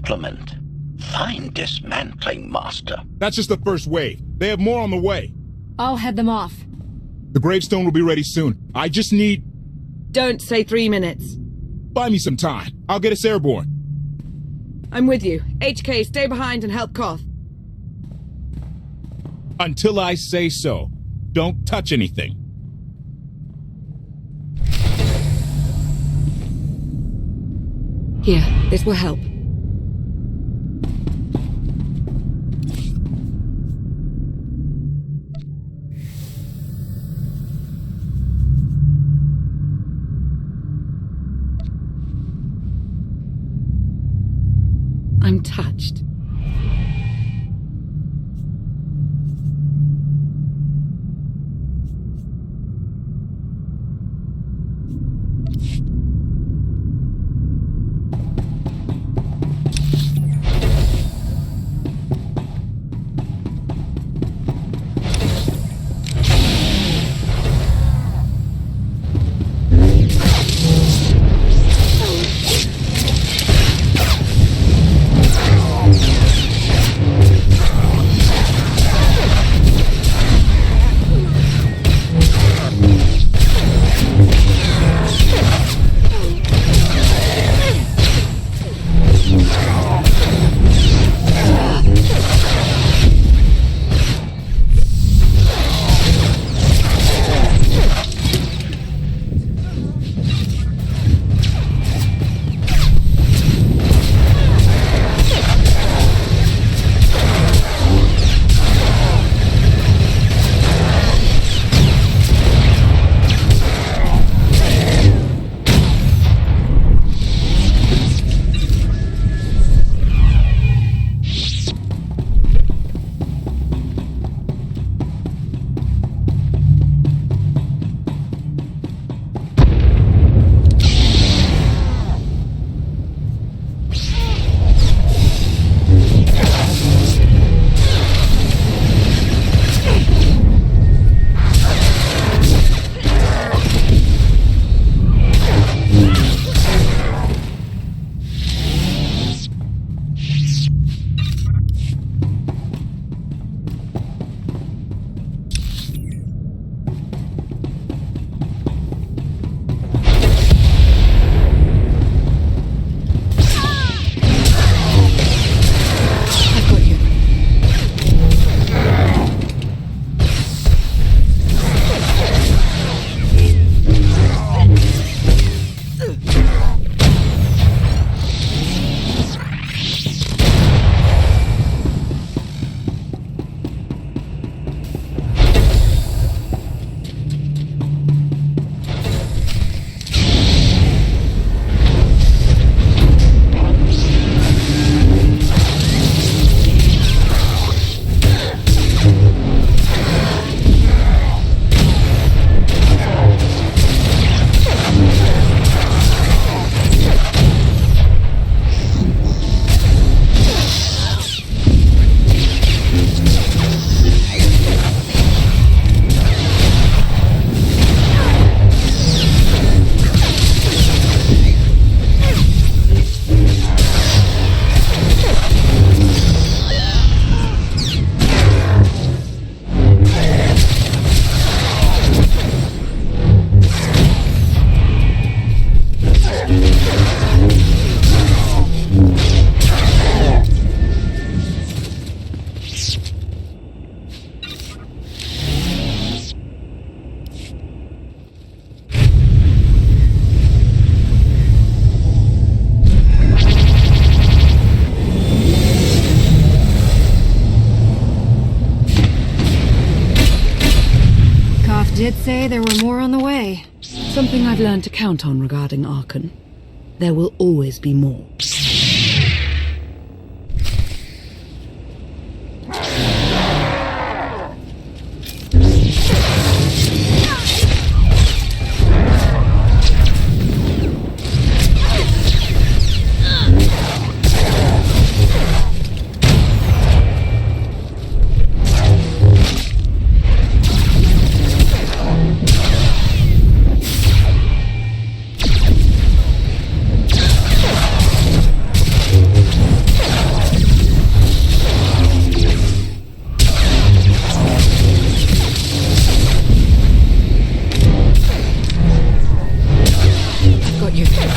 compliment. Fine dismantling, Master. That's just the first wave. They have more on the way. I'll head them off. The gravestone will be ready soon. I just need... Don't say 3 minutes. Buy me some time. I'll get us airborne. I'm with you. HK, stay behind and help Koth. Until I say so. Don't touch anything. Here, this will help. I'm touched. Did say there were more on the way. Something I've learned to count on regarding Archon. There will always be more. what you think.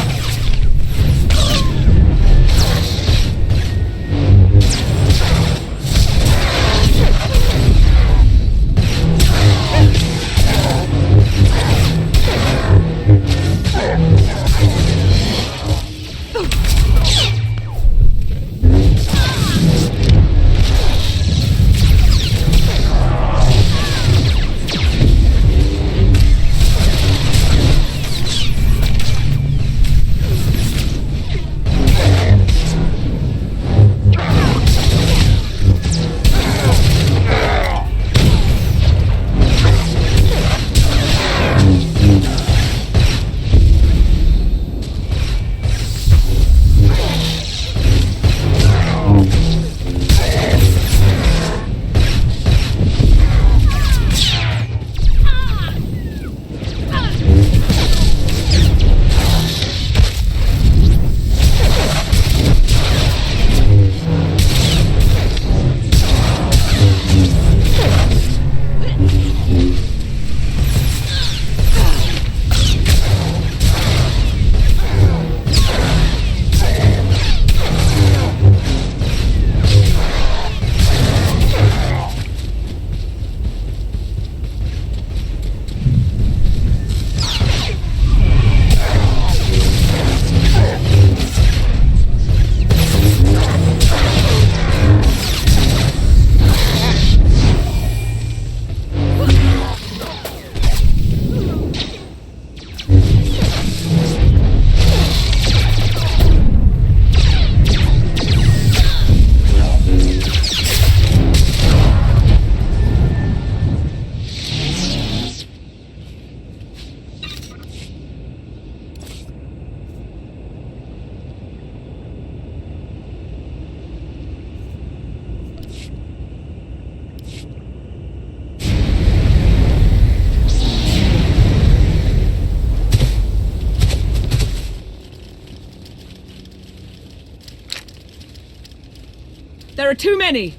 There are too many!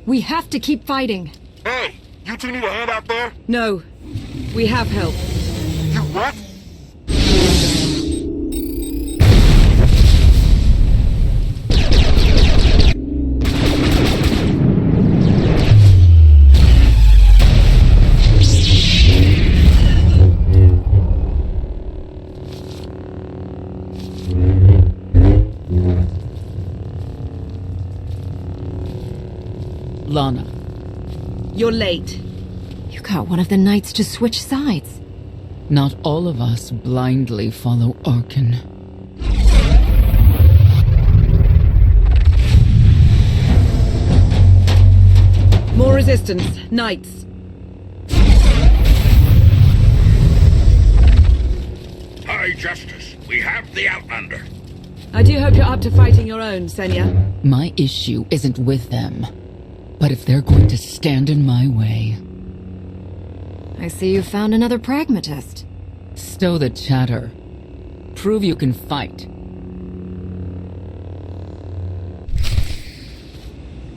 We have to keep fighting. Hey, you two need a hand out there? No. We have help. You what? Lana, you're late. You got one of the knights to switch sides. Not all of us blindly follow Arkan. More resistance, knights. High Justice, we have the Outlander. I do hope you're up to fighting your own, Senya. My issue isn't with them. But if they're going to stand in my way... I see you found another pragmatist. Stow the chatter. Prove you can fight.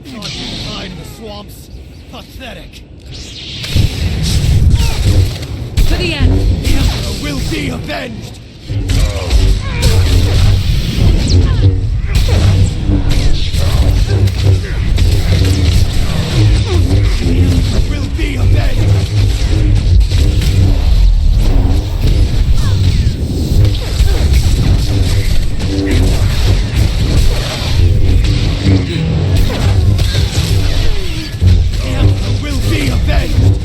Hide in the swamps. Pathetic. To the end! The Emperor will be avenged! Will be avenged! The Emperor will be avenged!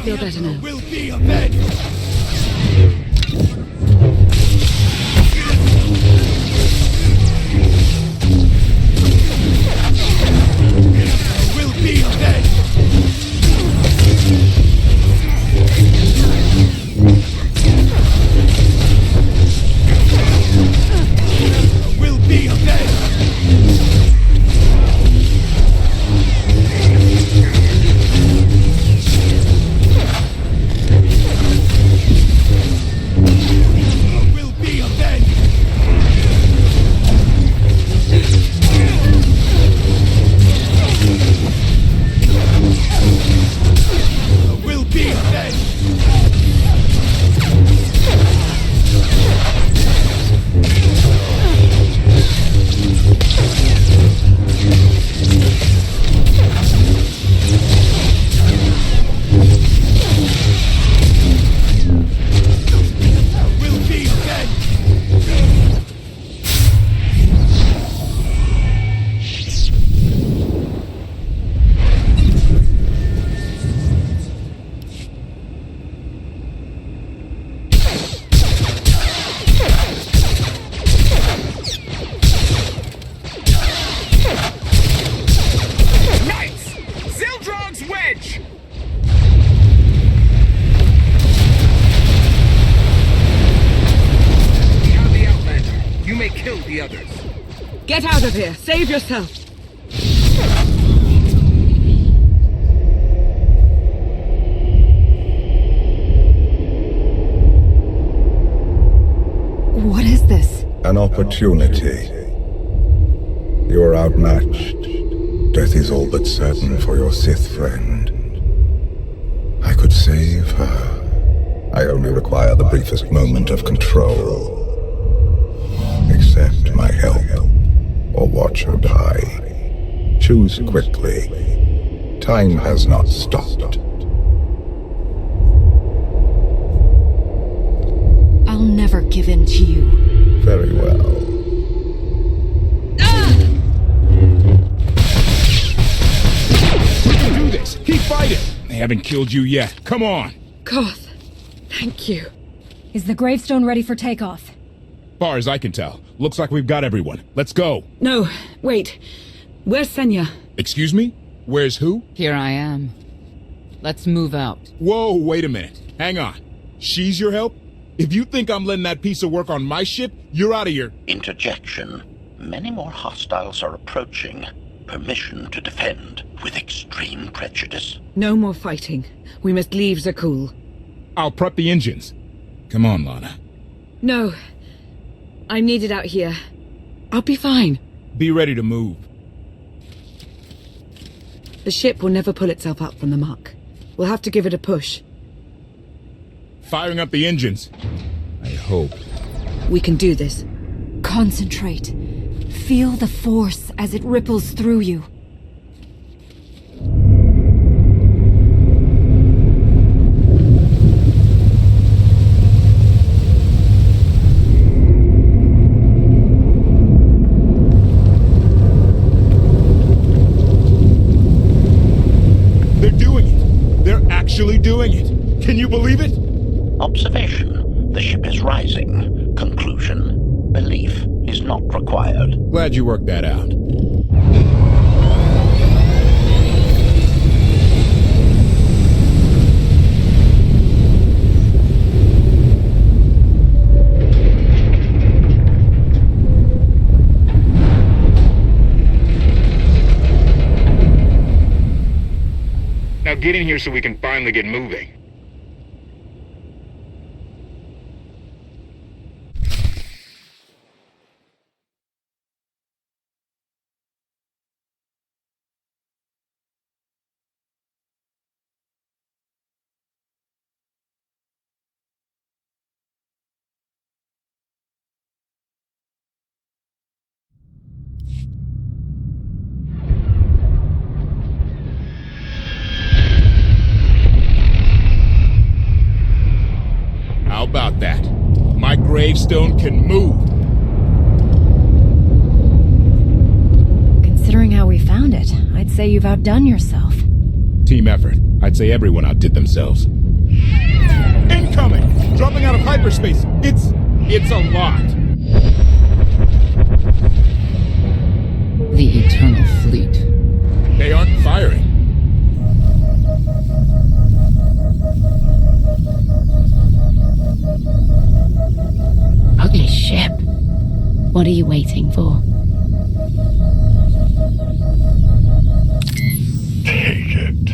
feel better now. Will be avenged! Will be avenged! Will be avenged! Will be avenged! Will be avenged! Will be avenged! Nice! Zildrog's wedge! We have the Outlander. You may kill the others. Get out of here! Save yourself! What is this? An opportunity. You are outmatched. Death is all but certain for your Sith friend. I could save her. I only require the briefest moment of control. Accept my help, or watch her die. Choose quickly. Time has not stopped. I'll never give in to you. Very well. We can do this! Keep fighting! They haven't killed you yet. Come on! Koth, thank you. Is the gravestone ready for takeoff? Far as I can tell, looks like we've got everyone. Let's go. No, wait. Where's Senya? Excuse me? Where's who? Here I am. Let's move out. Whoa, wait a minute. Hang on. She's your help? If you think I'm letting that piece of work on my ship, you're out of here. Interjection. Many more hostiles are approaching. Permission to defend with extreme prejudice. No more fighting. We must leave Zakul. I'll prep the engines. Come on, Lana. No. I'm needed out here. I'll be fine. Be ready to move. The ship will never pull itself up from the muck. We'll have to give it a push. Firing up the engines. I hope. We can do this. Concentrate. Feel the force as it ripples through you. They're doing it. They're actually doing it. Can you believe it? Observation. The ship is rising. Conclusion. Belief is not required. Glad you worked that out. Now get in here so we can finally get moving. How about that? My gravestone can move. Considering how we found it, I'd say you've outdone yourself. Team effort. I'd say everyone outdid themselves. Incoming! Dropping out of hyperspace. It's a lot. The Eternal Fleet. They aren't firing. Ugly ship. What are you waiting for? Take it.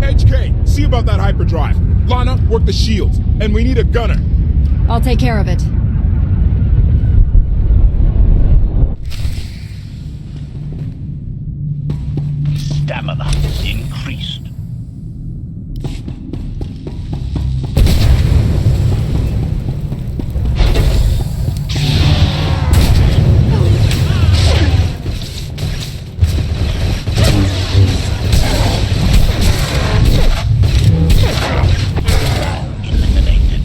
HK, see about that hyperdrive. Lana, work the shields. And we need a gunner. I'll take care of it. Stamina increased. Eliminated.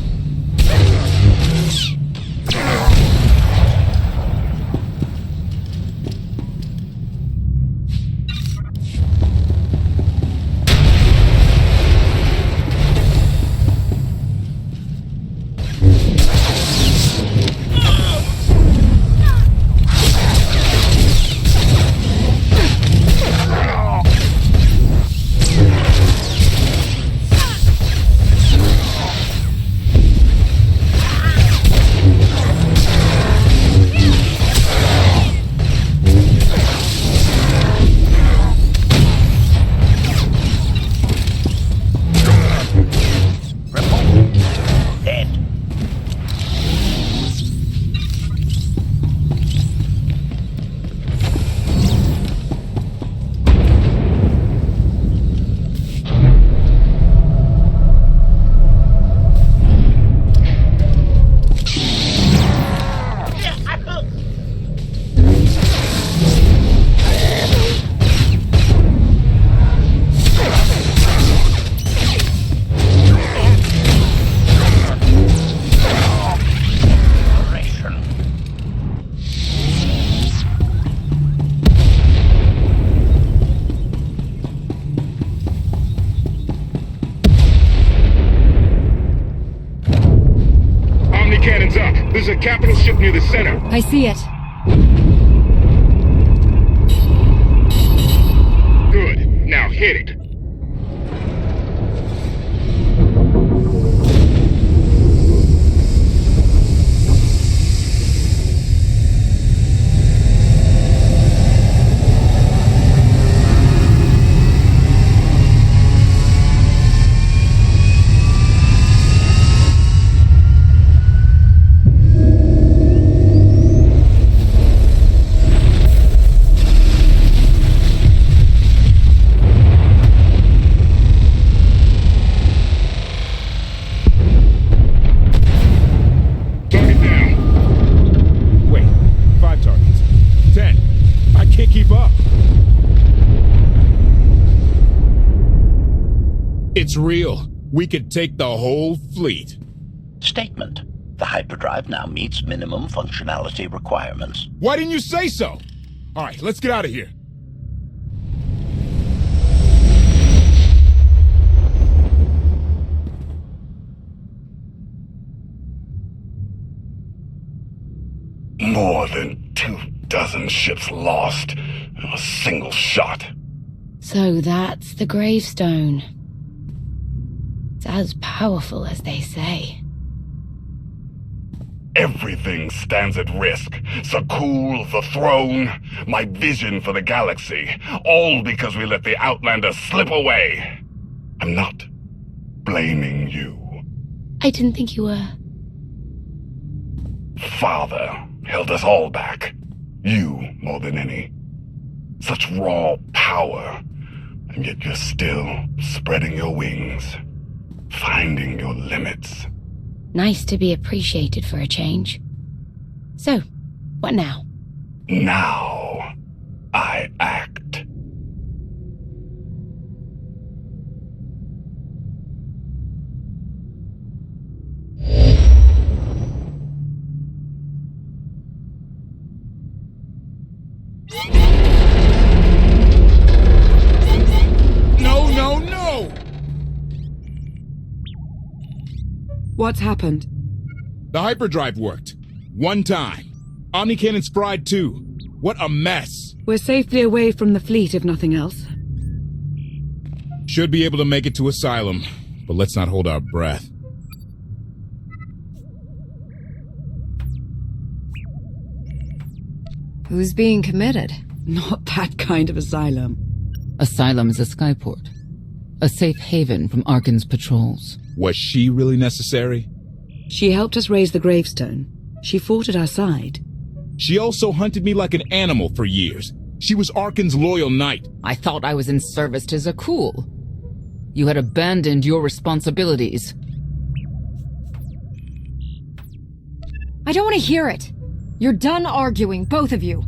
Dead. Operation. Omni cannons up. There's a capital ship near the center. I see it. Good. Now hit it. Target down. Wait, 5 targets. 10. I can't keep up. It's real. We could take the whole fleet. Statement. The hyperdrive now meets minimum functionality requirements. Why didn't you say so? All right, let's get out of here. More than 24 ships lost in a single shot. So that's the gravestone. It's as powerful as they say. Everything stands at risk. Sakul, the throne, my vision for the galaxy. All because we let the Outlanders slip away. I'm not blaming you. I didn't think you were. Father held us all back. You more than any. Such raw power. And yet you're still spreading your wings. Finding your limits. Nice to be appreciated for a change. So, what now? Now, I act. What's happened? The hyperdrive worked. One time. Omnicannon's fried too. What a mess. We're safely away from the fleet, if nothing else. Should be able to make it to Asylum, but let's not hold our breath. Who's being committed? Not that kind of asylum. Asylum is a skyport. A safe haven from Arkan's patrols. Was she really necessary? She helped us raise the gravestone. She fought at our side. She also hunted me like an animal for years. She was Arkan's loyal knight. I thought I was in service to Zakul. You had abandoned your responsibilities. I don't want to hear it. You're done arguing, both of you.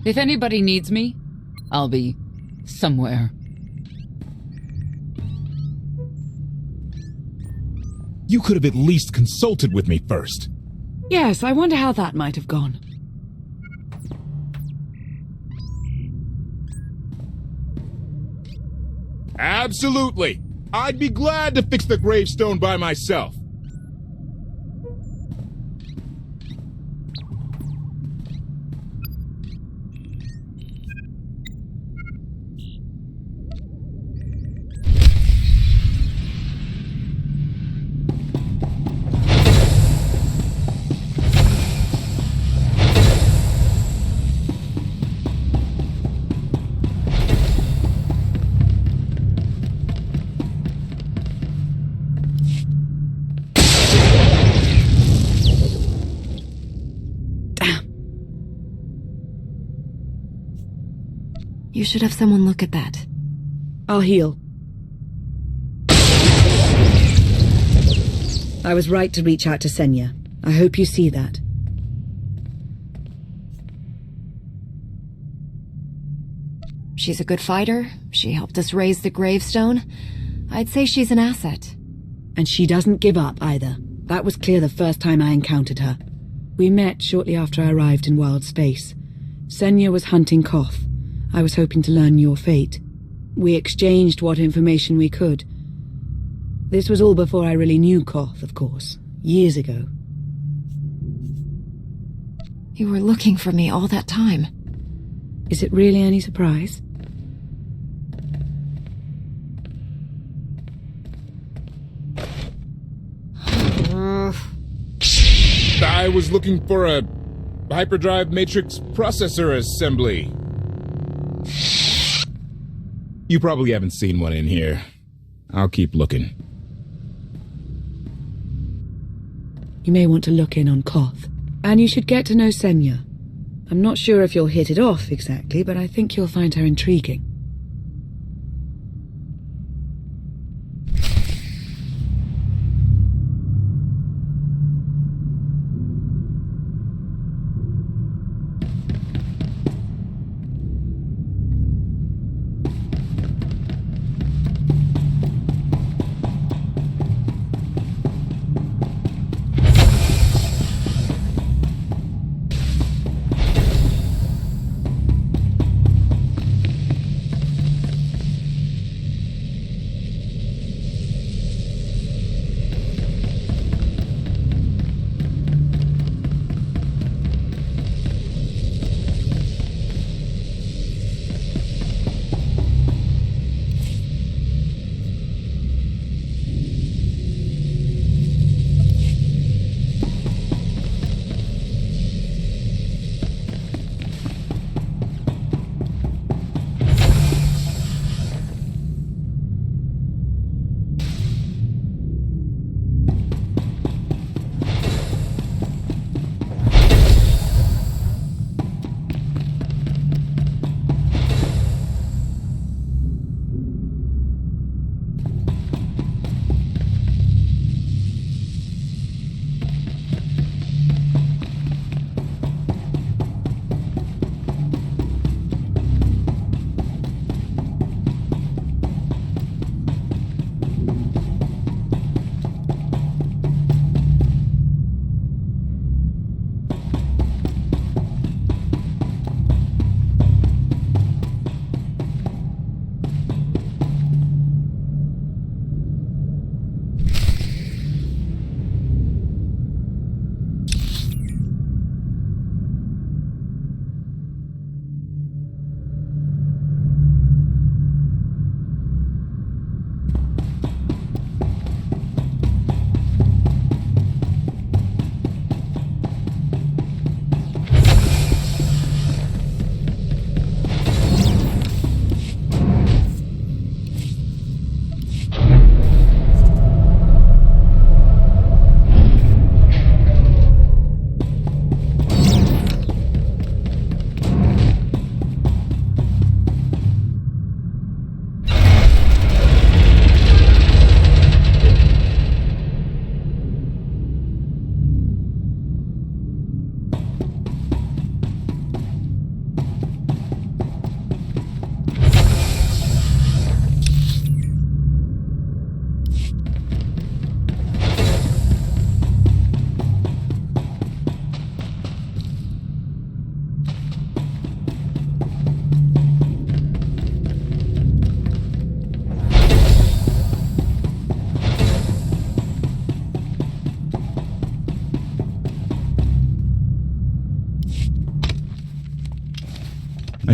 If anybody needs me, I'll be somewhere. You could have at least consulted with me first. Yes, I wonder how that might have gone. Absolutely. I'd be glad to fix the gravestone by myself. You should have someone look at that. I'll heal. I was right to reach out to Senya. I hope you see that. She's a good fighter. She helped us raise the gravestone. I'd say she's an asset. And she doesn't give up either. That was clear the first time I encountered her. We met shortly after I arrived in wild space. Senya was hunting Koth. I was hoping to learn your fate. We exchanged what information we could. This was all before I really knew Koth, of course. Years ago. You were looking for me all that time. Is it really any surprise? I was looking for a hyperdrive matrix processor assembly. You probably haven't seen one in here. I'll keep looking. You may want to look in on Koth. And you should get to know Senya. I'm not sure if you'll hit it off exactly, but I think you'll find her intriguing.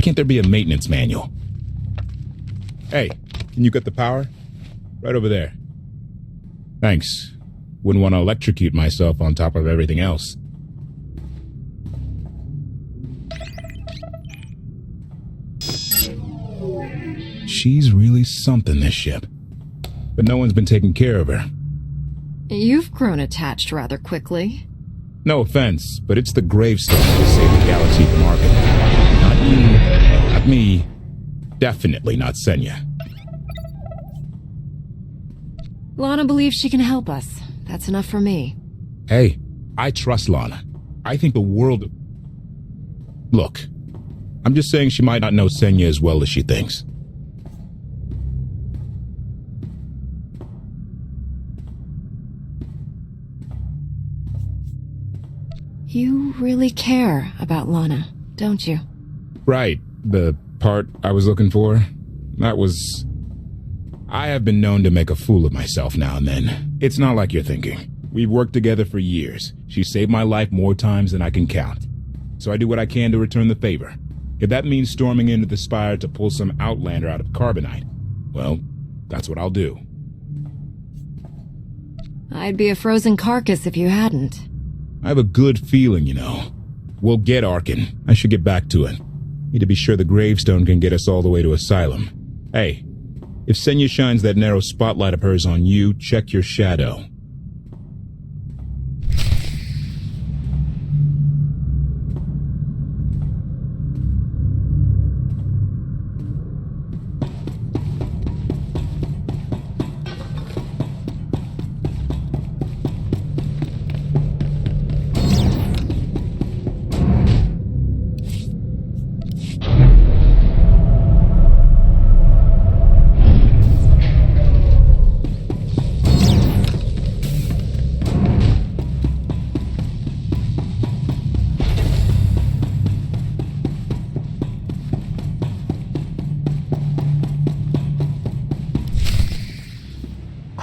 can't there be a maintenance manual? Hey, can you cut the power? Right over there. Thanks. Wouldn't want to electrocute myself on top of everything else. She's really something, this ship. But no one's been taking care of her. You've grown attached rather quickly. No offense, but it's the gravestone to save the galaxy from Arkham. Not you, not me, definitely not Senya. Lana believes she can help us. That's enough for me. Hey, I trust Lana. I think the world... Look, I'm just saying she might not know Senya as well as she thinks. You really care about Lana, don't you? Right. The part I was looking for? That was... I have been known to make a fool of myself now and then. It's not like you're thinking. We've worked together for years. She saved my life more times than I can count. So I do what I can to return the favor. If that means storming into the Spire to pull some outlander out of carbonite, well, that's what I'll do. I'd be a frozen carcass if you hadn't. I have a good feeling, you know. We'll get Arkin. I should get back to it. Need to be sure the gravestone can get us all the way to Asylum. Hey, if Senya shines that narrow spotlight of hers on you, check your shadow.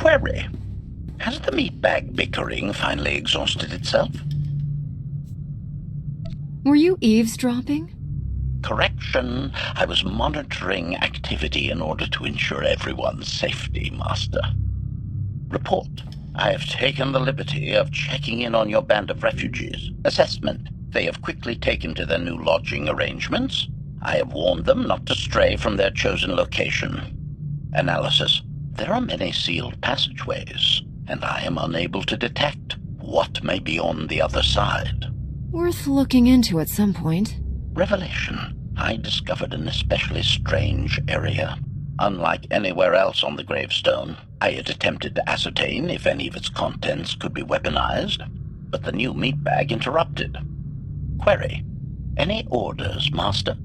Query. Has the meatbag bickering finally exhausted itself? Were you eavesdropping? Correction. I was monitoring activity in order to ensure everyone's safety, Master. Report. I have taken the liberty of checking in on your band of refugees. Assessment. They have quickly taken to their new lodging arrangements. I have warned them not to stray from their chosen location. Analysis. There are many sealed passageways, and I am unable to detect what may be on the other side. Worth looking into at some point. Revelation. I discovered an especially strange area. Unlike anywhere else on the gravestone, I had attempted to ascertain if any of its contents could be weaponized, but the new meatbag interrupted. Query. Any orders, Master?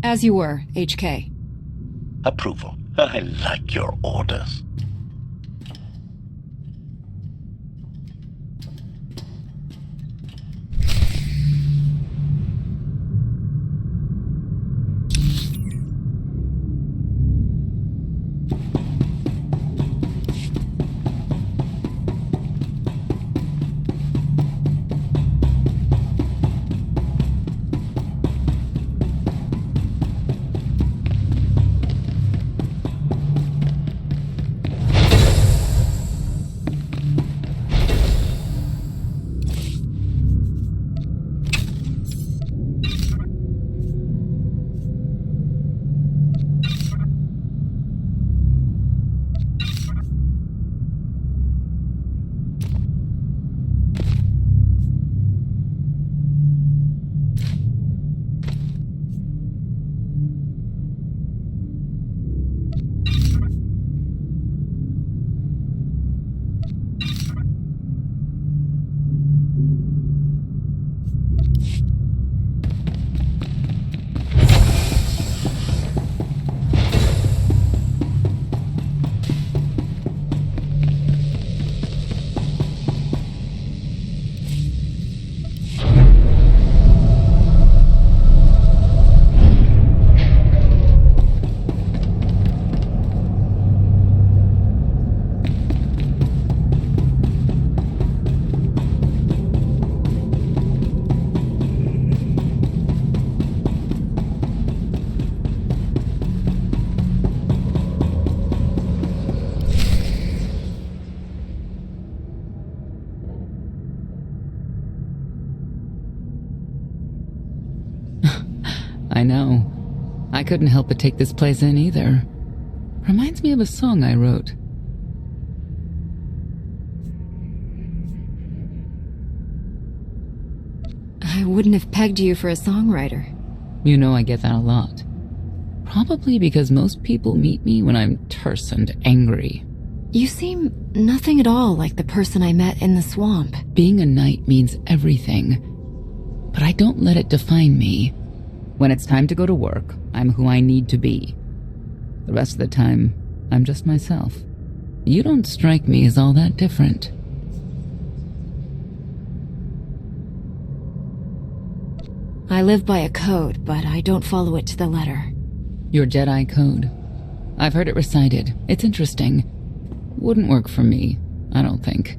As you were, HK. Approval. I like your orders. I know. I couldn't help but take this place in either. Reminds me of a song I wrote. I wouldn't have pegged you for a songwriter. You know I get that a lot. Probably because most people meet me when I'm terse and angry. You seem nothing at all like the person I met in the swamp. Being a knight means everything, but I don't let it define me. When it's time to go to work, I'm who I need to be. The rest of the time, I'm just myself. You don't strike me as all that different. I live by a code, but I don't follow it to the letter. Your Jedi code. I've heard it recited. It's interesting. Wouldn't work for me, I don't think.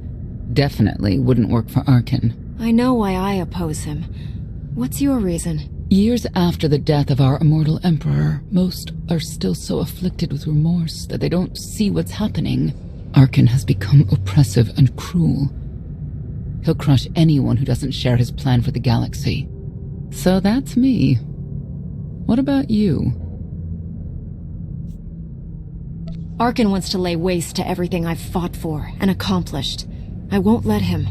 Definitely wouldn't work for Arkin. I know why I oppose him. What's your reason? Years after the death of our immortal emperor, most are still so afflicted with remorse that they don't see what's happening. Arkin has become oppressive and cruel. He'll crush anyone who doesn't share his plan for the galaxy. So that's me. What about you? Arkin wants to lay waste to everything I've fought for and accomplished. I won't let him.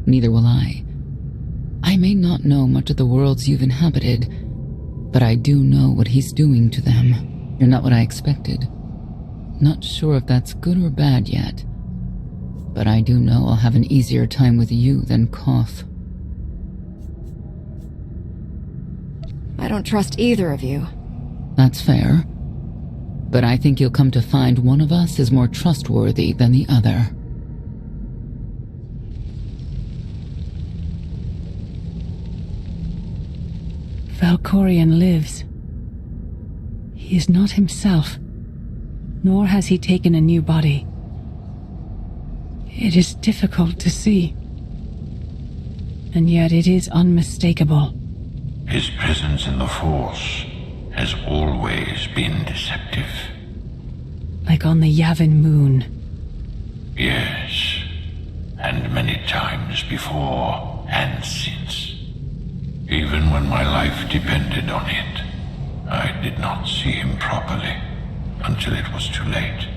Neither will I. I may not know much of the worlds you've inhabited, but I do know what he's doing to them. You're not what I expected. Not sure if that's good or bad yet, but I do know I'll have an easier time with you than Koth. I don't trust either of you. That's fair. But I think you'll come to find one of us is more trustworthy than the other. Valkorion lives. He is not himself, nor has he taken a new body. It is difficult to see, and yet it is unmistakable. His presence in the Force has always been deceptive. Like on the Yavin moon. Yes, and many times before and since. Even when my life depended on it, I did not see him properly until it was too late.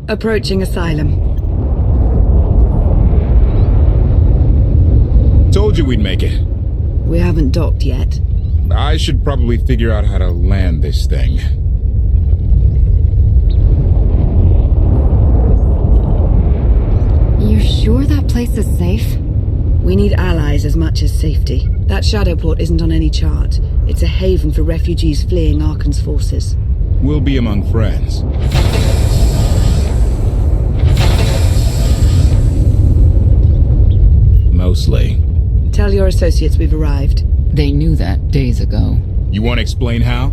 Approaching asylum. Told you we'd make it. We haven't docked yet. I should probably figure out how to land this thing. You're sure that place is safe? We need allies as much as safety. That shadow port isn't on any chart. It's a haven for refugees fleeing Arkan's forces. We'll be among friends. Mostly. Tell your associates we've arrived. They knew that days ago. You want to explain how?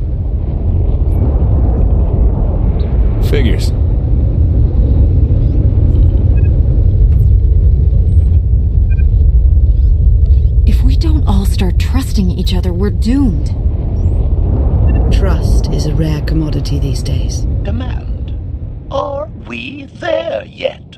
Figures. If we don't all start trusting each other, we're doomed. Trust is a rare commodity these days. Demand. Are we there yet?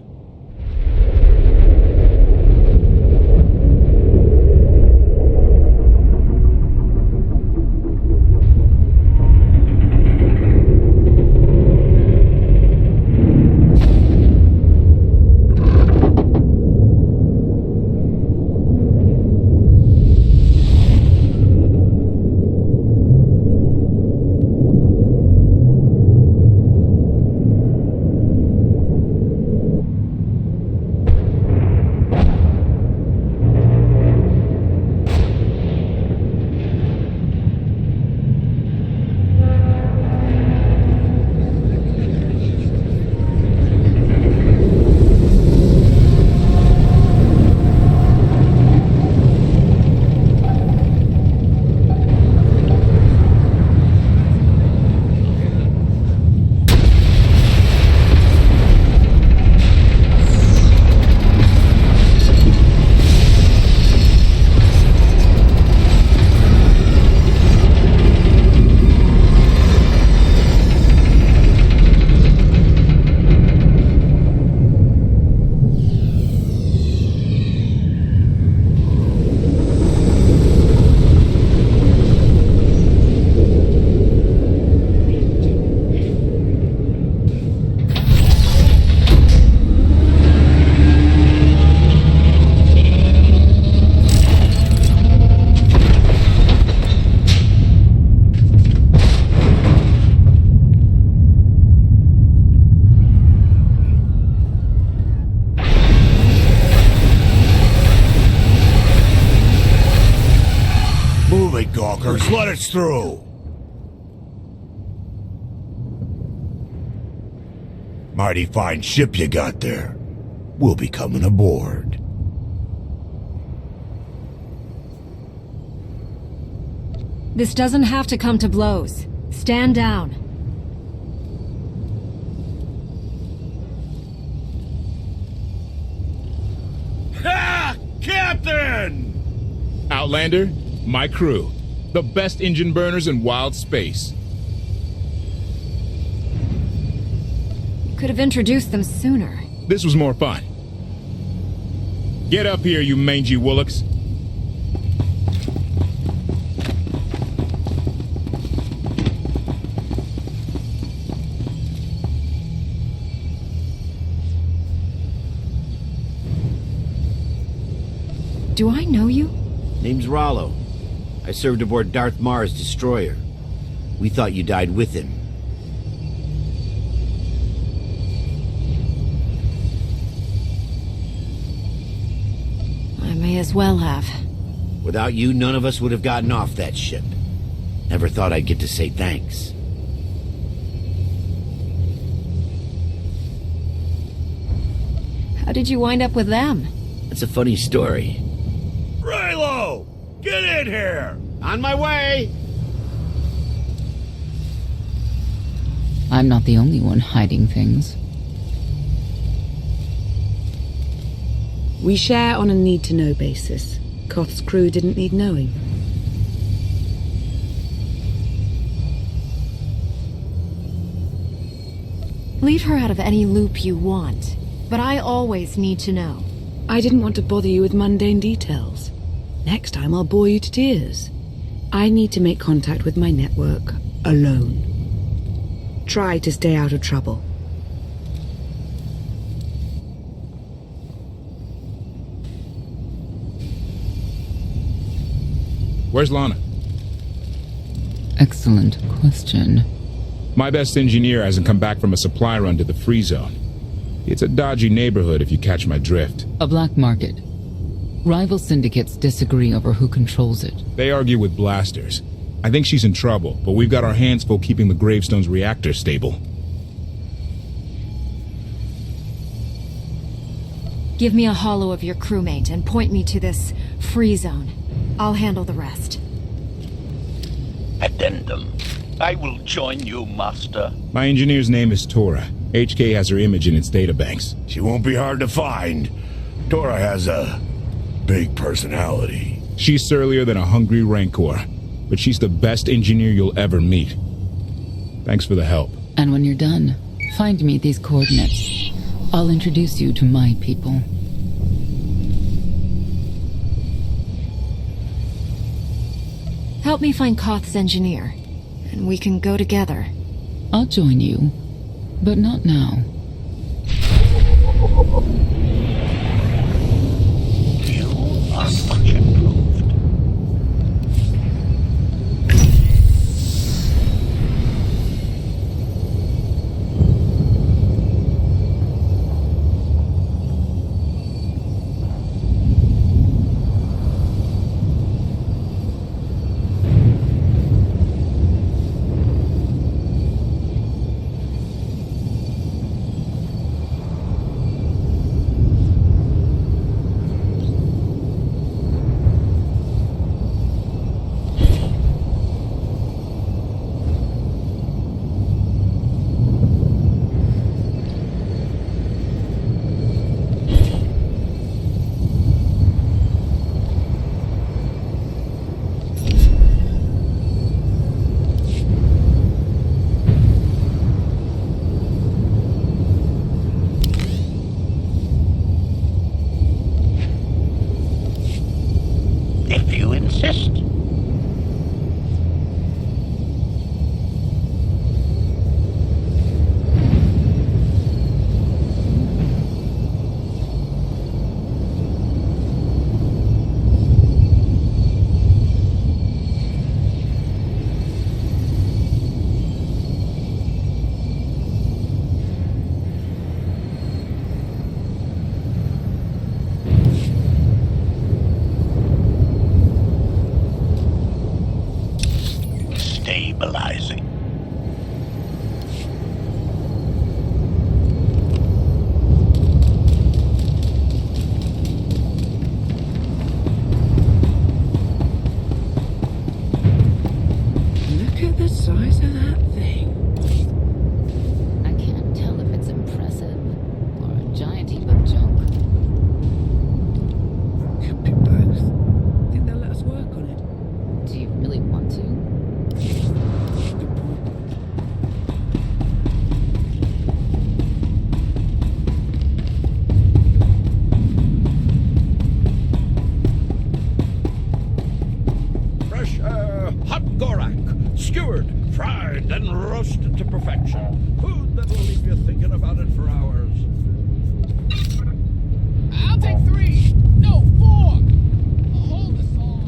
Put us through. Mighty fine ship you got there. We'll be coming aboard. This doesn't have to come to blows. Stand down. Ha! Captain! Outlander, my crew. The best engine burners in wild space. You could have introduced them sooner. This was more fun. Get up here, you mangy woolocks. Do I know you? Name's Rollo. I served aboard Darth Marr's destroyer. We thought you died with him. I may as well have. Without you, none of us would have gotten off that ship. Never thought I'd get to say thanks. How did you wind up with them? That's a funny story. Raylo! Get in here! On my way! I'm not the only one hiding things. We share on a need-to-know basis. Koth's crew didn't need knowing. Leave her out of any loop you want, but I always need to know. I didn't want to bother you with mundane details. Next time I'll bore you to tears. I need to make contact with my network alone. Try to stay out of trouble. Where's Lana? Excellent question. My best engineer hasn't come back from a supply run to the free zone. It's a dodgy neighborhood if you catch my drift. A black market. Rival syndicates disagree over who controls it. They argue with blasters. I think she's in trouble, but we've got our hands full keeping the Gravestone's reactor stable. Give me a holo of your crewmate and point me to this free zone. I'll handle the rest. Addendum. I will join you, Master. My engineer's name is Tora. HK has her image in its databanks. She won't be hard to find. Tora has a big personality. She's surlier than a hungry rancor, but she's the best engineer you'll ever meet. Thanks for the help. And when you're done, find me these coordinates. I'll introduce you to my people. Help me find Koth's engineer, and we can go together. I'll join you, but not now. You are much improved. destabilizing. Look at the size of that thing. I can't tell if it's impressive or a giant heap of junk. Could be both. Think they'll let us work on it? Do you really want to? Good point. Fresh, hot gorak, skewered, fried, and roasted to perfection. Food that'll leave you thinking about it for hours. I'll take 3. No, 4. Hold us on.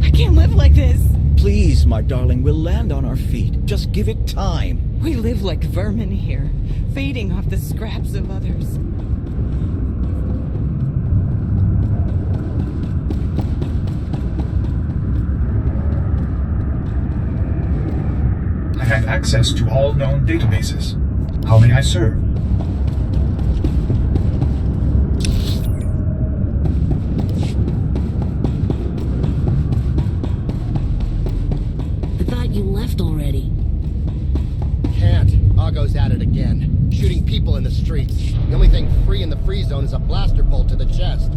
I can't live like this. Please, my darling, we'll land on our feet. Just give it time. We live like vermin here, feeding off the scraps of others. I have access to all known databases. How may I serve? I thought you left already. Can't. Argo's at it again. Shooting people in the streets. The only thing free in the free zone is a blaster bolt to the chest.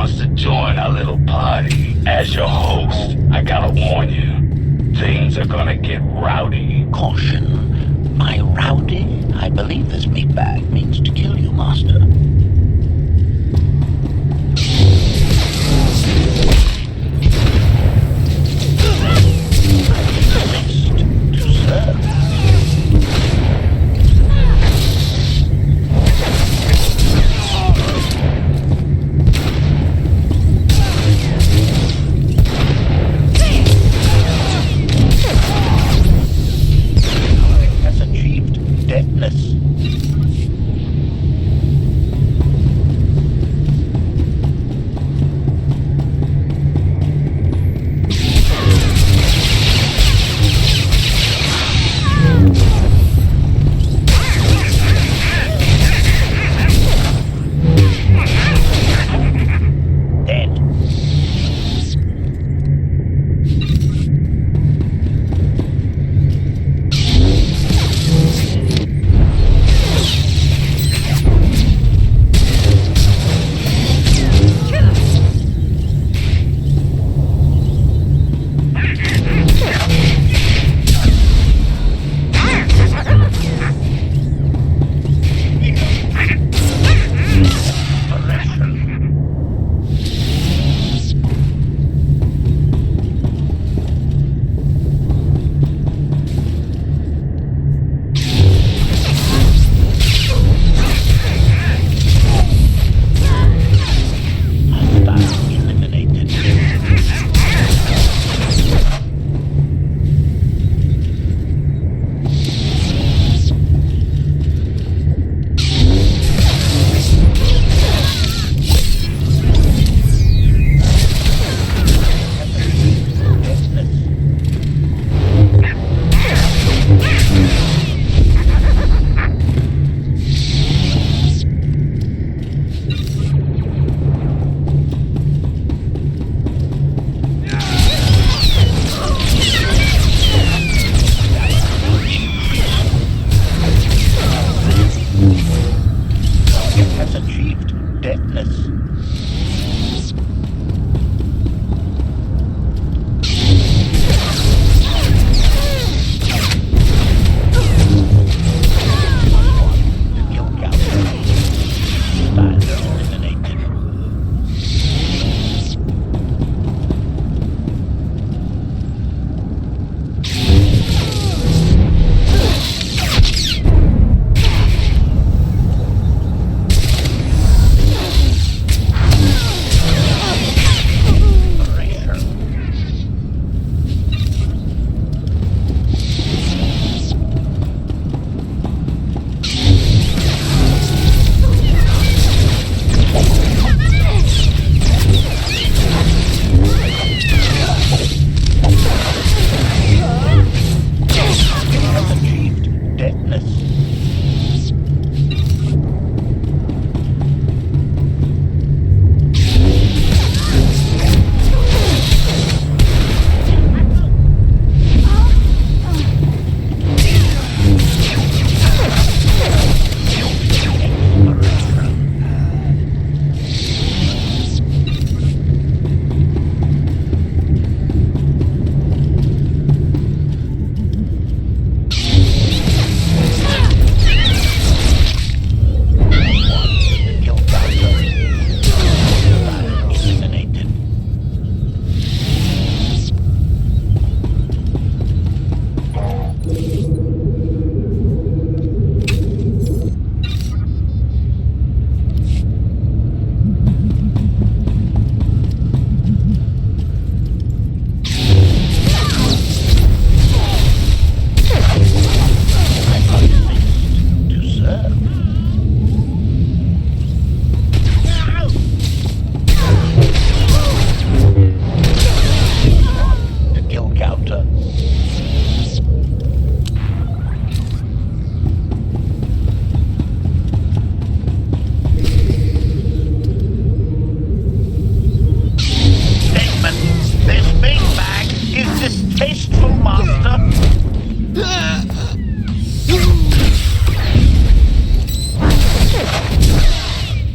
wants to join our little party. As your host, I gotta warn you, things are gonna get rowdy. Caution. My rowdy? I believe this meatbag means to kill you, Master.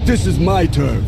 This is my turf.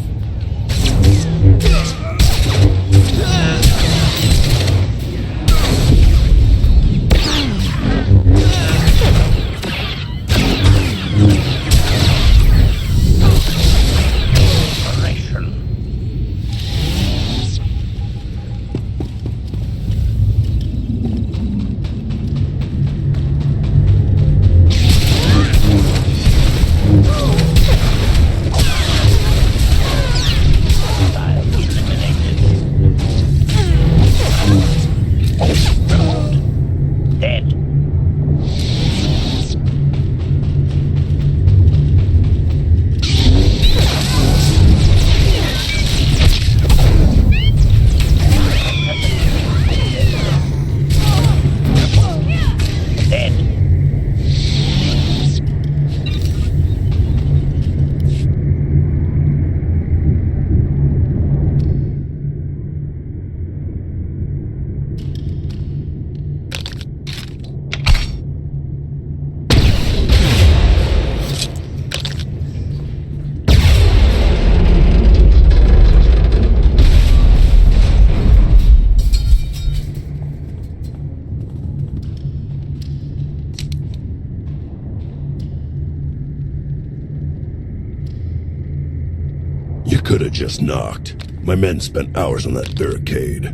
You could have just knocked. My men spent hours on that barricade.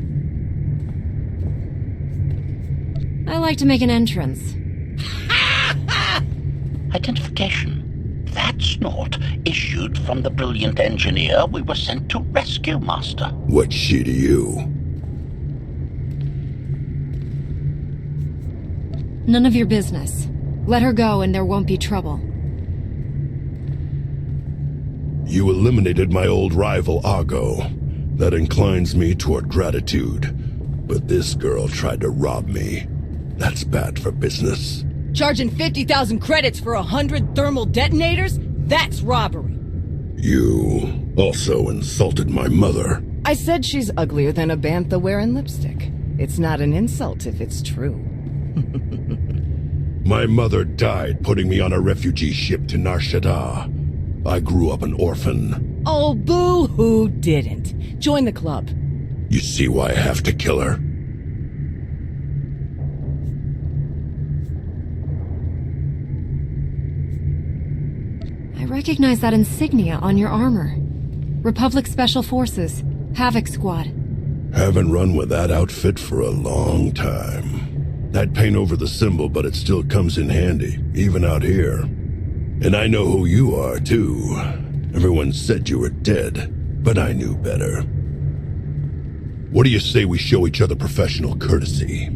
I like to make an entrance. Identification. That snort issued from the brilliant engineer we were sent to rescue, Master. What's she to you? None of your business. Let her go and there won't be trouble. You eliminated my old rival, Argo. That inclines me toward gratitude. But this girl tried to rob me. That's bad for business. Charging 50,000 credits for 100 thermal detonators? That's robbery. You also insulted my mother. I said she's uglier than a bantha wearing lipstick. It's not an insult if it's true. My mother died putting me on a refugee ship to Nar Shaddaa. I grew up an orphan. Oh, boo-hoo didn't. Join the club. You see why I have to kill her? I recognize that insignia on your armor. Republic Special Forces, Havoc Squad. Haven't run with that outfit for a long time. I'd paint over the symbol, but it still comes in handy, even out here. And I know who you are, too. Everyone said you were dead, but I knew better. What do you say we show each other professional courtesy?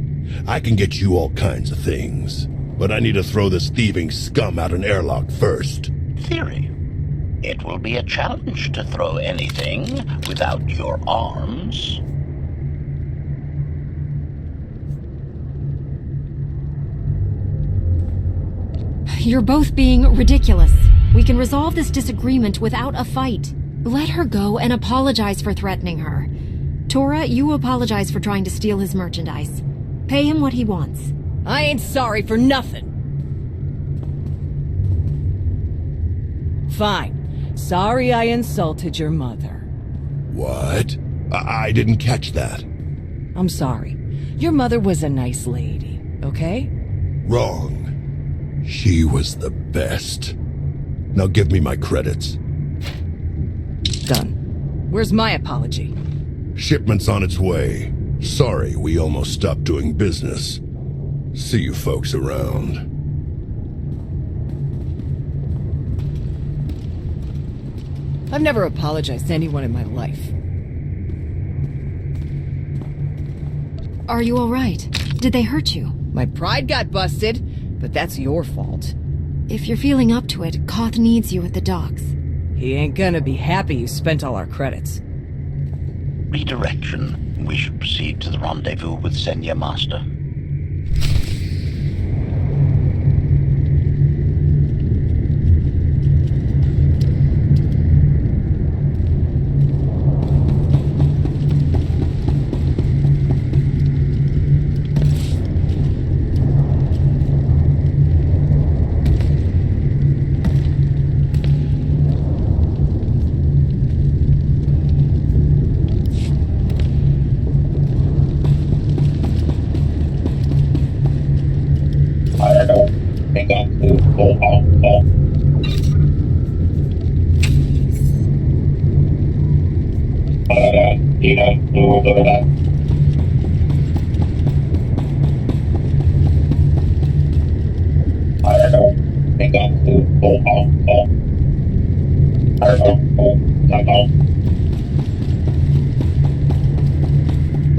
I can get you all kinds of things, but I need to throw this thieving scum out an airlock first. Theory. It will be a challenge to throw anything without your arms. You're both being ridiculous. We can resolve this disagreement without a fight. Let her go and apologize for threatening her. Tora, you apologize for trying to steal his merchandise. Pay him what he wants. I ain't sorry for nothing. Fine. Sorry I insulted your mother. What? I didn't catch that. I'm sorry. Your mother was a nice lady, okay? Wrong. She was the best. Now give me my credits. Done. Where's my apology? Shipment's on its way. Sorry, we almost stopped doing business. See you folks around. I've never apologized to anyone in my life. Are you alright? Did they hurt you? My pride got busted. But that's your fault. If you're feeling up to it, Koth needs you at the docks. He ain't gonna be happy you spent all our credits. Redirection. We should proceed to the rendezvous with Senya, Master.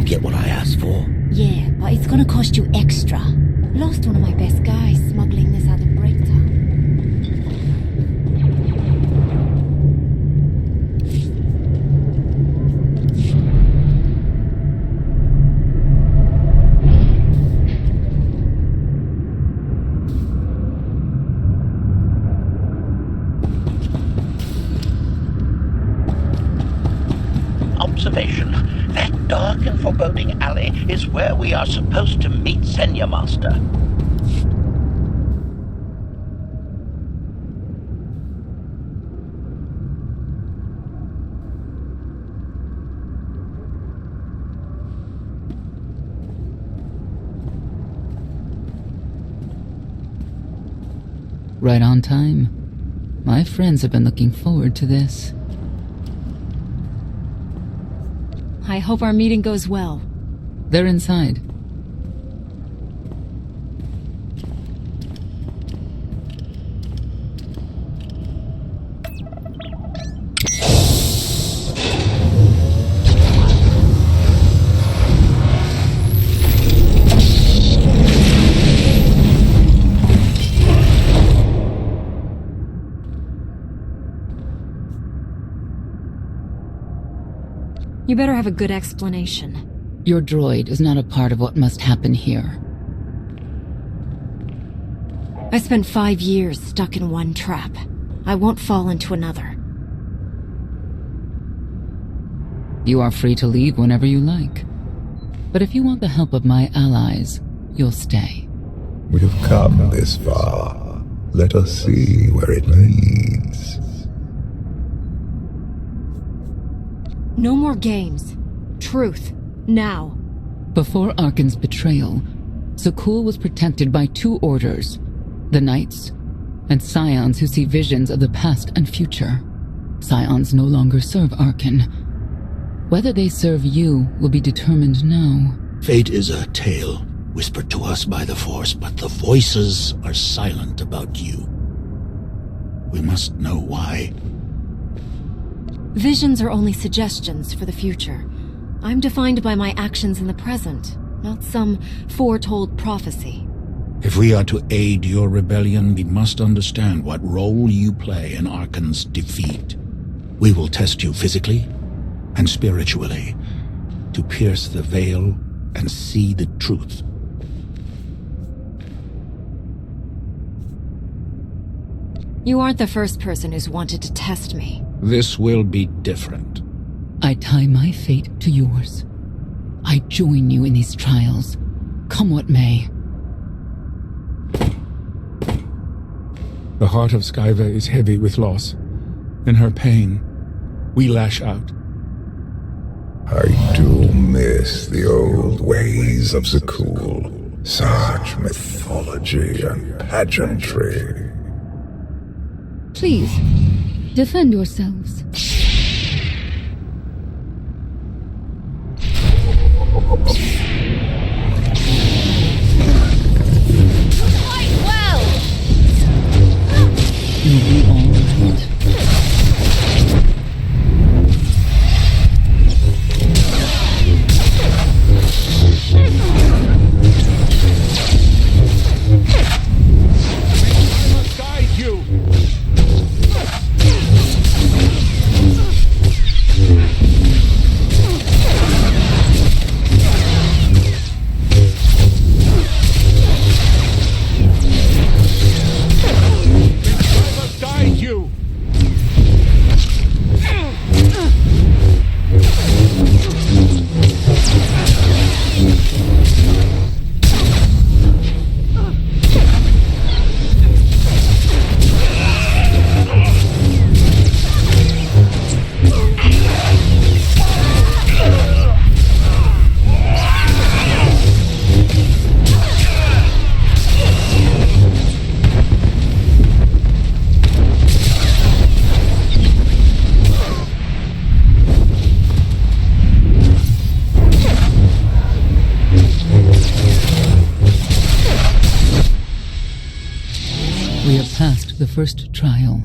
Get what I asked for? Yeah, but it's gonna cost you extra. Lost one of my best guys smuggling this out of Breaktown. Observation. That dark and foreboding alley is where we are supposed to meet Senior Master. Right on time. My friends have been looking forward to this. I hope our meeting goes well. They're inside. You better have a good explanation. Your droid is not a part of what must happen here. I spent 5 years stuck in one trap. I won't fall into another. You are free to leave whenever you like. But if you want the help of my allies, you'll stay. We've come this far. Let us see where it leads. No more games. Truth. Now. Before Arkan's betrayal, Zakul was protected by 2 orders. The Knights, and Scions who see visions of the past and future. Scions no longer serve Arkan. Whether they serve you will be determined now. Fate is a tale whispered to us by the Force, but the voices are silent about you. We must know why. Visions are only suggestions for the future. I'm defined by my actions in the present, not some foretold prophecy. If we are to aid your rebellion, we must understand what role you play in Arkan's defeat. We will test you physically and spiritually to pierce the veil and see the truth. You aren't the first person who's wanted to test me. This will be different. I tie my fate to yours. I join you in these trials, come what may. The heart of Skyva is heavy with loss. In her pain, we lash out. I do miss the old ways of Zakul. Such mythology and pageantry. Please, defend yourselves. Quite well! You'll be all right. I must guide you! We have passed the first trial.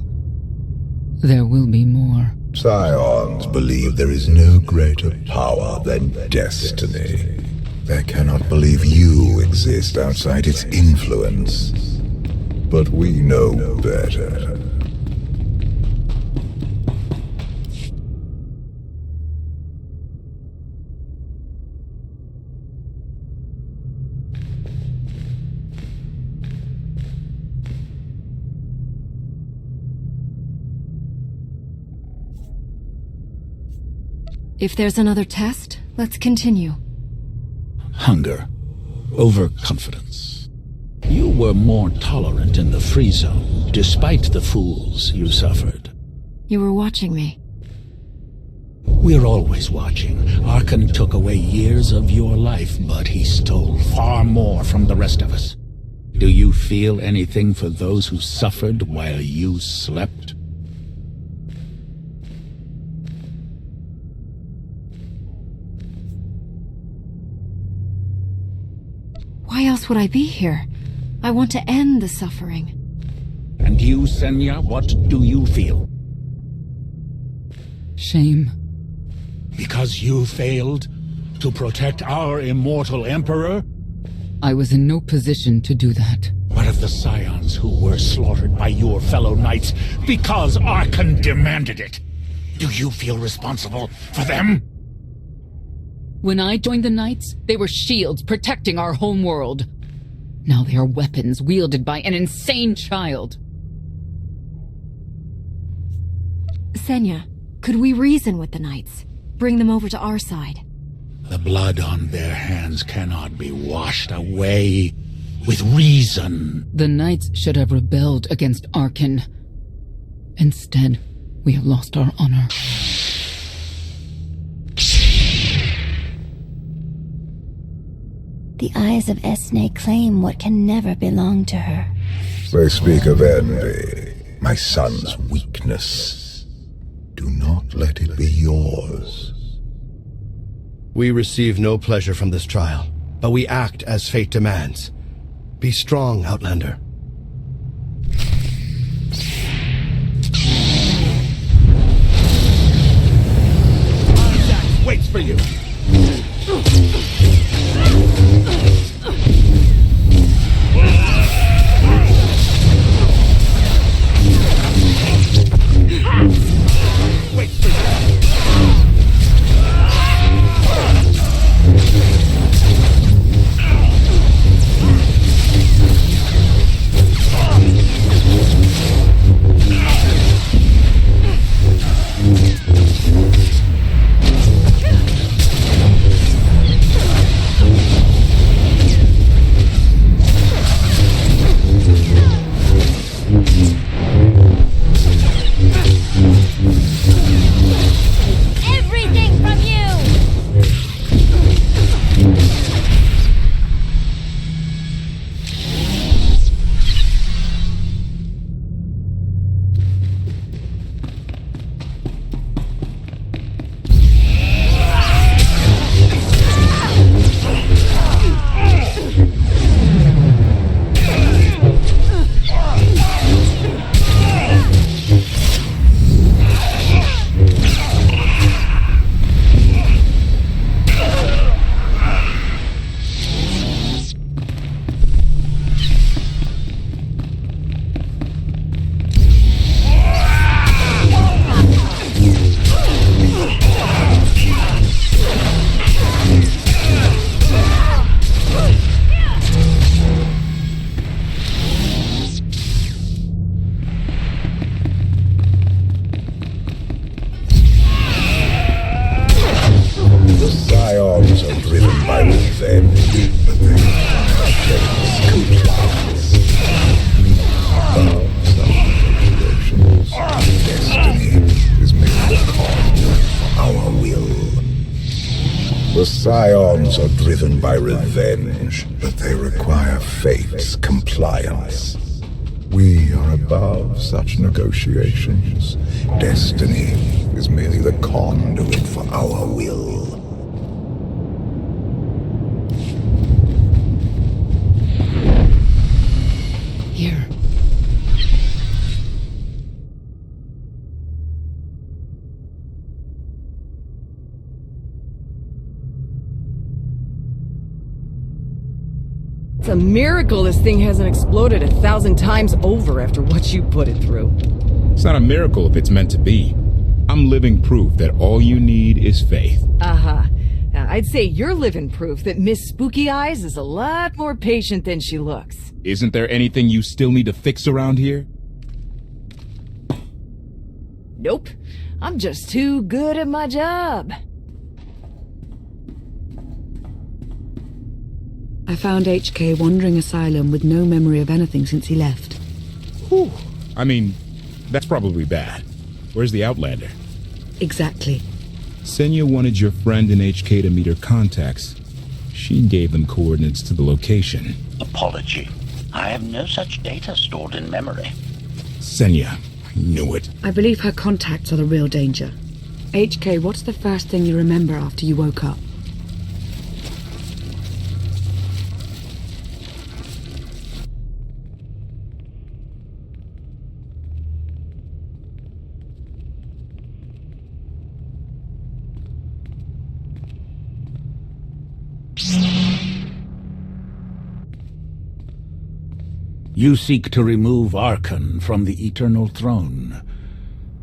There will be more. Scions believe there is no greater power than destiny. They cannot believe you exist outside its influence. But we know better. If there's another test, let's continue. Hunger. Overconfidence. You were more tolerant in the free zone, despite the fools you suffered. You were watching me. We're always watching. Arkan took away years of your life, but he stole far more from the rest of us. Do you feel anything for those who suffered while you slept? Why else would I be here? I want to end the suffering. And you, Senya, what do you feel? Shame. Because you failed to protect our immortal Emperor? I was in no position to do that. What of the Scions who were slaughtered by your fellow knights because Arkan demanded it? Do you feel responsible for them? When I joined the Knights, they were shields protecting our homeworld. Now they are weapons wielded by an insane child. Senya, could we reason with the Knights? Bring them over to our side. The blood on their hands cannot be washed away with reason. The Knights should have rebelled against Arkan. Instead, we have lost our honor. The eyes of Esne claim what can never belong to her. They speak of envy, my son's weakness. Do not let it be yours. We receive no pleasure from this trial, but we act as fate demands. Be strong, Outlander. Isaac waits for you. Wait for you. Everything from you! The Scions are driven by revenge, but they are compliance. Above such negotiations, destiny is made the call for our will. The Scions are driven by revenge, but they require fate's compliance. We are above such negotiations. Destiny is merely the conduit for our will. Here. a miracle this thing hasn't exploded 1,000 times over after what you put it through. It's not a miracle if it's meant to be. I'm living proof that all you need is faith. Uh-huh. I'd say you're living proof that Miss Spooky Eyes is a lot more patient than she looks. Isn't there anything you still need to fix around here? Nope. I'm just too good at my job. I found HK wandering asylum with no memory of anything since he left. Whew. I mean, that's probably bad. Where's the Outlander? Exactly. Senya wanted your friend and HK to meet her contacts. She gave them coordinates to the location. Apology. I have no such data stored in memory. Senya, I knew it. I believe her contacts are the real danger. HK, what's the first thing you remember after you woke up? You seek to remove Arkan from the Eternal Throne.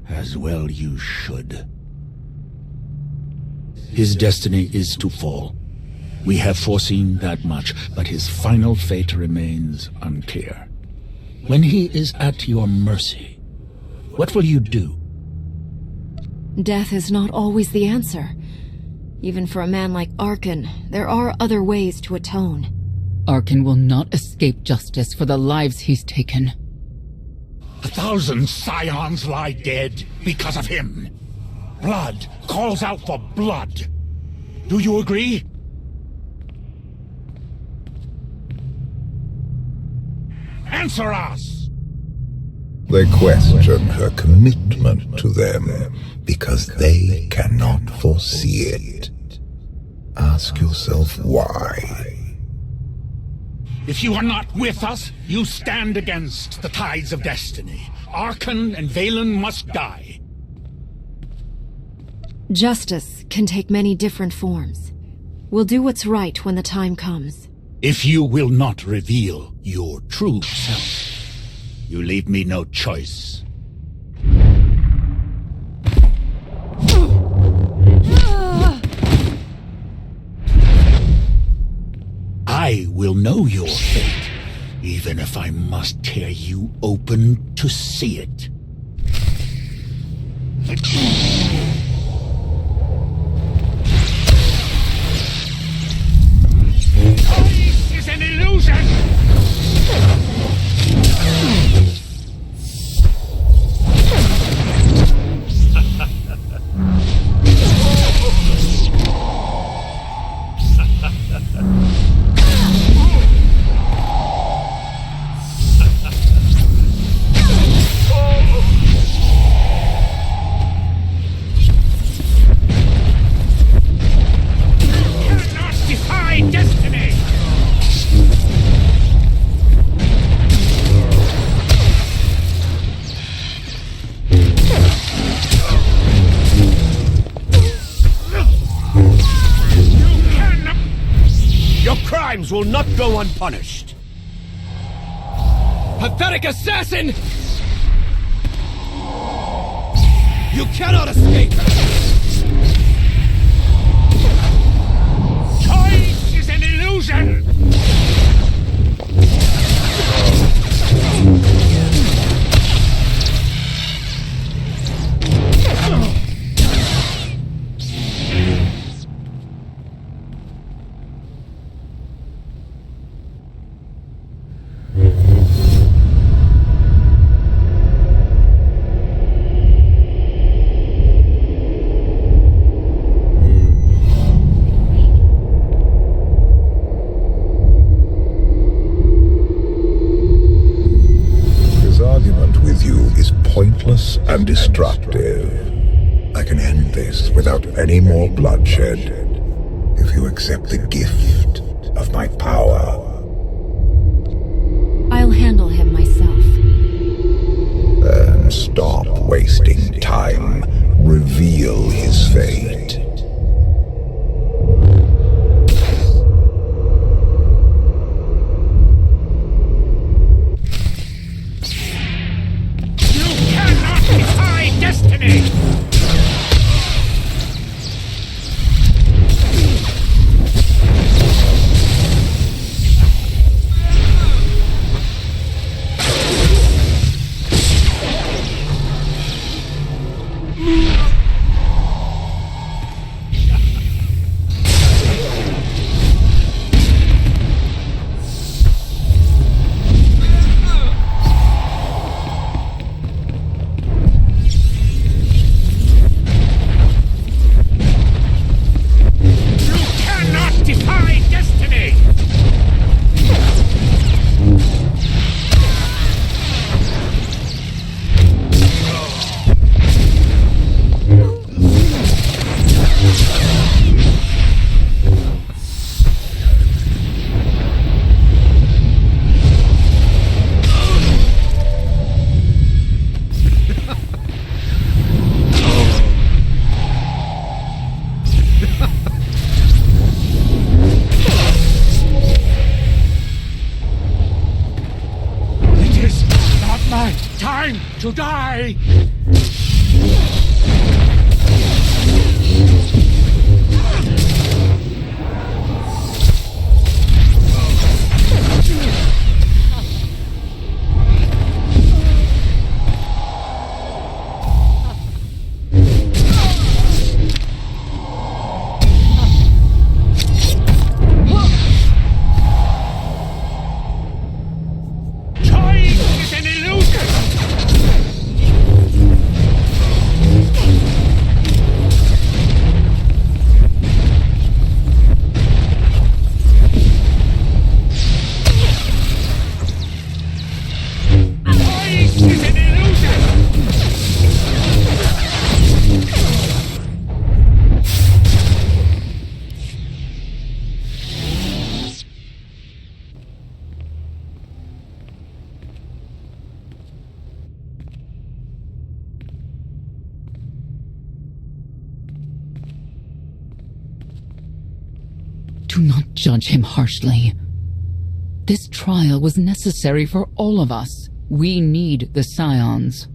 As well you should. His destiny is to fall. We have foreseen that much, but his final fate remains unclear. When he is at your mercy, what will you do? Death is not always the answer. Even for a man like Arkan, there are other ways to atone. Arkan will not escape justice for the lives he's taken. 1,000 scions lie dead because of him. Blood calls out for blood. Do you agree? Answer us! They question her commitment to them because they cannot foresee it. Ask yourself why. If you are not with us, you stand against the tides of destiny. Arkan and Valen must die. Justice can take many different forms. We'll do what's right when the time comes. If you will not reveal your true self, you leave me no choice. I will know your fate, even if I must tear you open to see it. Choice is an illusion! Will not go unpunished. Pathetic assassin! You cannot escape! Choice is an illusion! Pointless and destructive. I can end this without any more bloodshed if you accept the gift of my power. I'll handle him myself. Then stop wasting time. Reveal his fate. My time to die! Do not judge him harshly. This trial was necessary for all of us. We need the Scions.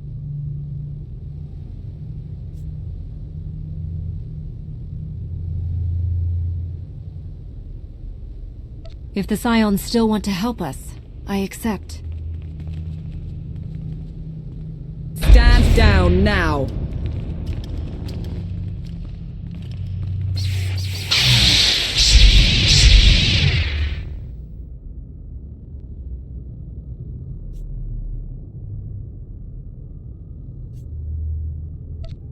If the Scions still want to help us, I accept. Stand down now.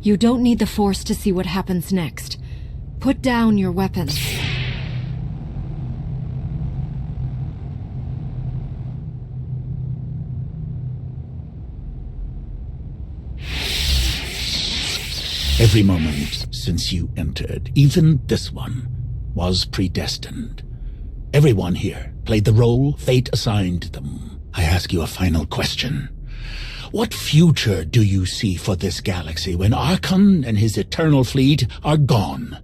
You don't need the Force to see what happens next. Put down your weapons. Every moment since you entered, even this one, was predestined. Everyone here played the role fate assigned them. I ask you a final question. What future do you see for this galaxy when Archon and his eternal fleet are gone?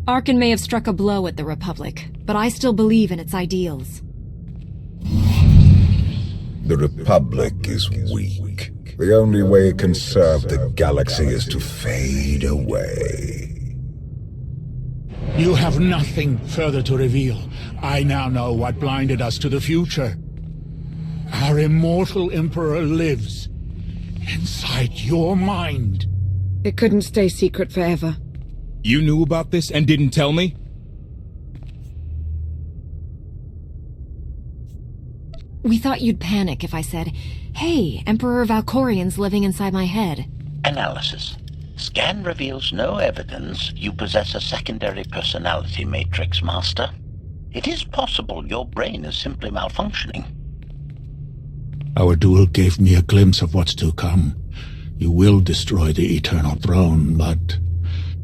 Archon may have struck a blow at the Republic, but I still believe in its ideals. The Republic is weak. The only way it can serve the galaxy is to fade away. You have nothing further to reveal. I now know what blinded us to the future. Our immortal Emperor lives inside your mind. It couldn't stay secret forever. You knew about this and didn't tell me? We thought you'd panic if I said, "Hey, Emperor Valkorian's living inside my head." Analysis. Scan reveals no evidence you possess a secondary personality matrix, Master. It is possible your brain is simply malfunctioning. Our duel gave me a glimpse of what's to come. You will destroy the Eternal Throne, but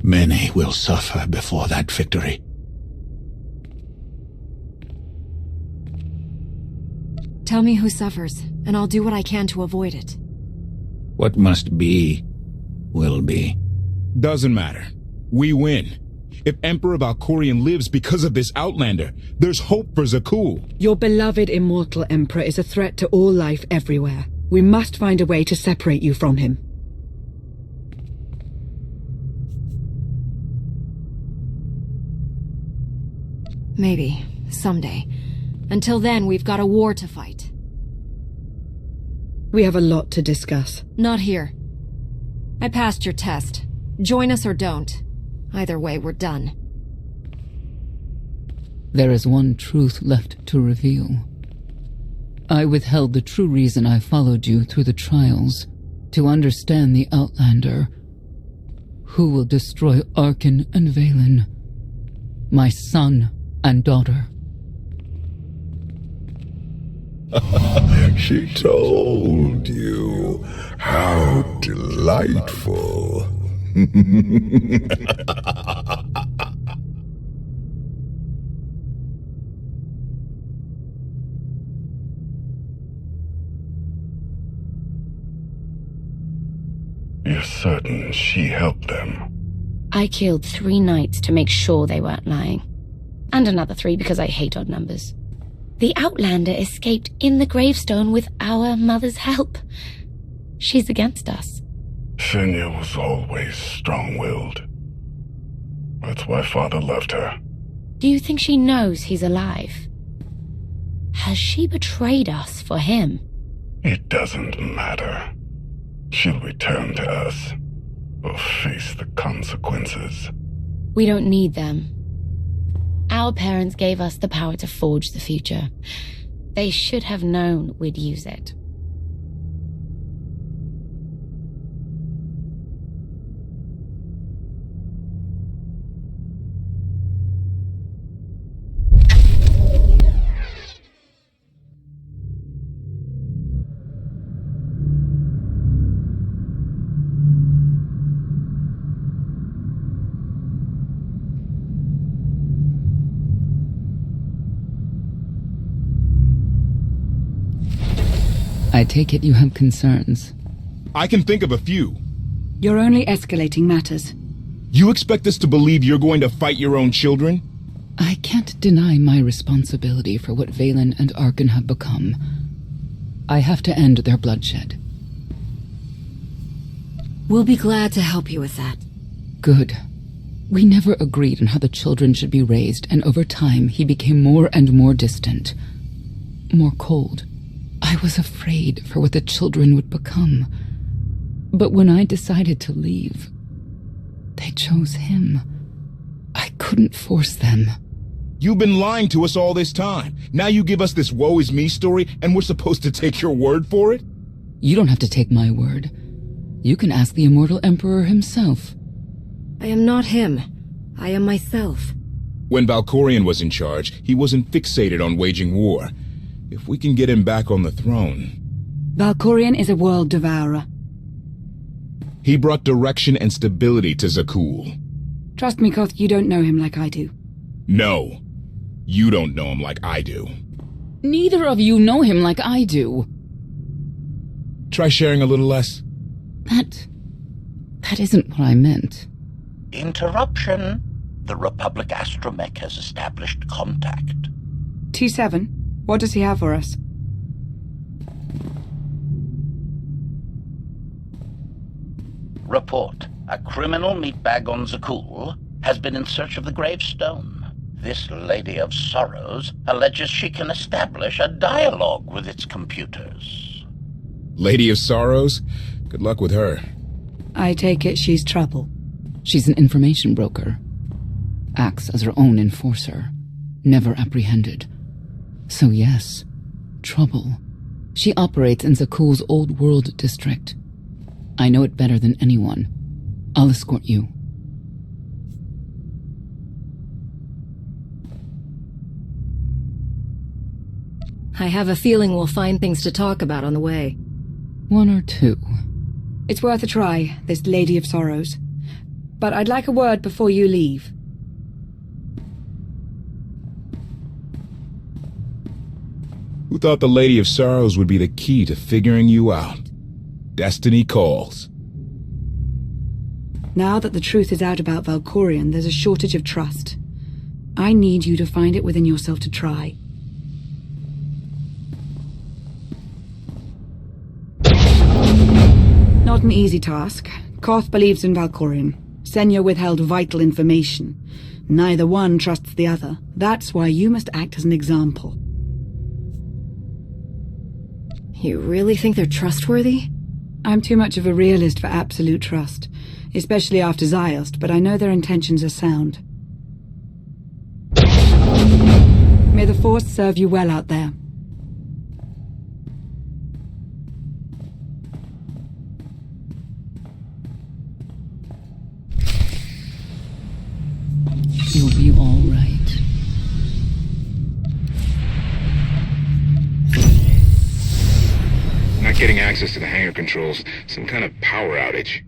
many will suffer before that victory. Tell me who suffers, and I'll do what I can to avoid it. What must be, will be. Doesn't matter. We win. If Emperor Valkorian lives because of this Outlander, there's hope for Zakul. Your beloved immortal Emperor is a threat to all life everywhere. We must find a way to separate you from him. Maybe. Someday. Until then, we've got a war to fight. We have a lot to discuss. Not here. I passed your test. Join us or don't. Either way, we're done. There is one truth left to reveal. I withheld the true reason I followed you through the trials, to understand the Outlander, who will destroy Archon and Valen, my son and daughter. She told you. How delightful. You're certain she helped them? I killed 3 knights to make sure they weren't lying. And another 3 because I hate odd numbers. The Outlander escaped in the gravestone with our mother's help. She's against us. Senya was always strong-willed. That's why Father left her. Do you think she knows he's alive? Has she betrayed us for him? It doesn't matter. She'll return to us, or face the consequences. We don't need them. Our parents gave us the power to forge the future. They should have known we'd use it. I take it you have concerns. I can think of a few. You're only escalating matters. You expect us to believe you're going to fight your own children? I can't deny my responsibility for what Valen and Arkan have become. I have to end their bloodshed. We'll be glad to help you with that. Good. We never agreed on how the children should be raised, and over time he became more and more distant. More cold. I was afraid for what the children would become. But when I decided to leave, they chose him. I couldn't force them. You've been lying to us all this time. Now you give us this woe is me story, and we're supposed to take your word for it? You don't have to take my word. You can ask the Immortal Emperor himself. I am not him. I am myself. When Valkorion was in charge, he wasn't fixated on waging war. If we can get him back on the throne... Valkorion is a world devourer. He brought direction and stability to Zakul. Trust me, Koth, you don't know him like I do. No. You don't know him like I do. Neither of you know him like I do. Try sharing a little less. That isn't what I meant. Interruption. The Republic astromech has established contact. T7, what does he have for us? Report. A criminal meatbag on Zakul has been in search of the gravestone. This Lady of Sorrows alleges she can establish a dialogue with its computers. Lady of Sorrows? Good luck with her. I take it she's trouble. She's an information broker. Acts as her own enforcer. Never apprehended. So yes, trouble. She operates in Zakul's Old World district. I know it better than anyone. I'll escort you. I have a feeling we'll find things to talk about on the way. 1 or 2. It's worth a try, this Lady of Sorrows. But I'd like a word before you leave. Who thought the Lady of Sorrows would be the key to figuring you out? Destiny calls. Now that the truth is out about Valkorion, there's a shortage of trust. I need you to find it within yourself to try. Not an easy task. Koth believes in Valkorion. Senya withheld vital information. Neither one trusts the other. That's why you must act as an example. You really think they're trustworthy? I'm too much of a realist for absolute trust, especially after Ziost, but I know their intentions are sound. May the Force serve you well out there. You'll be all right. Not getting access to the hangar controls. Some kind of power outage.